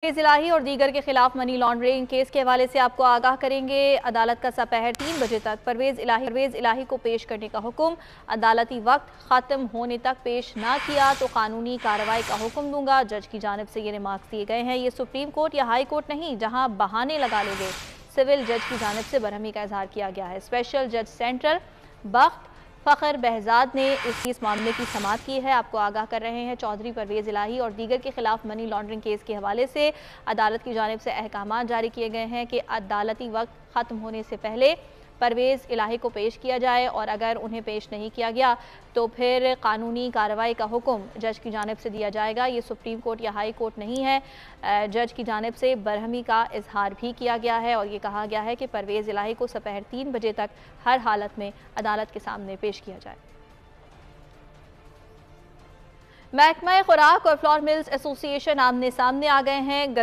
परवेज इलाही और दीगर के खिलाफ मनी लॉन्ड्रिंग केस के हवाले से आपको आगाह करेंगे। अदालत का दोपहर 3 बजे तक परवेज इलाही को पेश करने का हुक्म। अदालती वक्त खत्म होने तक पेश ना किया तो कानूनी कार्रवाई का हुक्म दूंगा। जज की जानिब से ये रिमार्क्स दिए गए हैं। ये सुप्रीम कोर्ट या हाई कोर्ट नहीं जहां बहाने लगा लोगे। सिविल जज की जानिब से बरहमी का इजहार किया गया है। स्पेशल जज सेंट्रल बख्त फ़खर बहजाद ने इस मामले की समाअत की है। आपको आगाह कर रहे हैं चौधरी परवेज इलाही और दीगर के खिलाफ मनी लॉन्ड्रिंग केस के हवाले से अदालत की जानिब से अहकाम जारी किए गए हैं कि अदालती वक्त ख़त्म होने से पहले परवेज इलाही को पेश किया जाए और अगर उन्हें पेश नहीं किया गया तो फिर कानूनी कार्रवाई का हुक्म जज की जानिब से दिया जाएगा। ये सुप्रीम कोर्ट या हाई कोर्ट नहीं है। जज की जानिब से बरहमी का इजहार भी किया गया है और ये कहा गया है कि परवेज इलाही को दोपहर 3 बजे तक हर हालत में अदालत के सामने पेश किया जाए। महकमा खुराक और फ्लोर मिल्स एसोसिएशन आमने सामने आ गए हैं।